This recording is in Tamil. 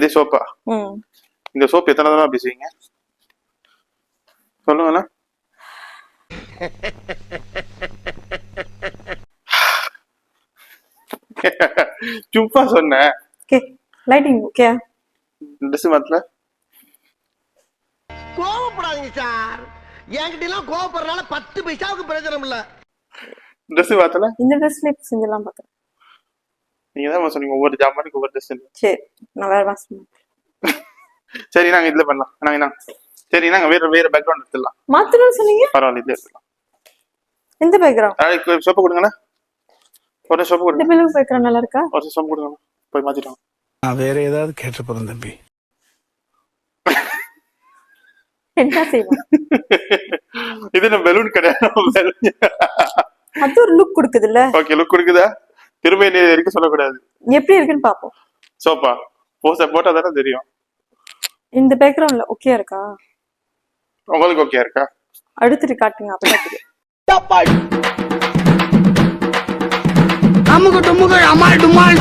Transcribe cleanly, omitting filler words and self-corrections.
இதே சோப்பா? இந்த சோப் எத்தனை தடவை பேசுவீங்க சொல்லுங்களேன்? சும்மா சொன்னேன். Lighting okay. ட்ரெஸ் மாத்தல. கோவப்படாதீங்க சார். என்கிட்ட எல்லாம் கோவப்படுறதுனால 10 பைசாவுக்கு பிரயோஜனம் இல்ல. ட்ரெஸ் மாத்தல. இந்த ட்ரெஸ்ல செஞ்சலாம் பார்த்தேன். நீங்க தான் சொன்னீங்க ஒவ்வொரு ஜாமானுக்கு ஒவ்வொரு ட்ரெஸ். சரி நான் வேற வாசம். சரி நாங்க இதுல பண்ணலாம். நாங்க சரி நாங்க வேற பேக்ரவுண்ட் எடுத்துடலாம். மாத்தணும்னு சொன்னீங்க. பரவாயில்ல இதுல எடுத்துடலாம். எந்த பேக்ரவுண்ட்? சோப்பு கொடுங்கண்ணா. ஒரு சோப்பு கொடுங்க. இந்த பில்லு பேக்ரவுண்ட் நல்லா இருக்கா? ஒரு சோப்பு கொடுங்க. போய் மாத்திட்டாங்க. நான் வேற ஏதாவது கேட்டு போறேன் தம்பி. என்ன செய்வோம்? இது நம்ம பெலூன் கிடையாது. அது ஒரு லுக் கொடுக்குதுல்ல. ஓகே லுக் கொடுக்குதா? திரும்ப என்ன இருக்க சொல்லக்கூடாது. எப்படி இருக்குன்னு பாப்போம். சோப்பா போட்டா தானே தெரியும். இந்த பேக்ரவுண்ட்ல ஓகே இருக்கா? உங்களுக்கு ஓகே இருக்கா? அடுத்துட்டு காட்டுங்க அப்பதான் தெரியும். அமுக டுமுக அமால் டுமால்.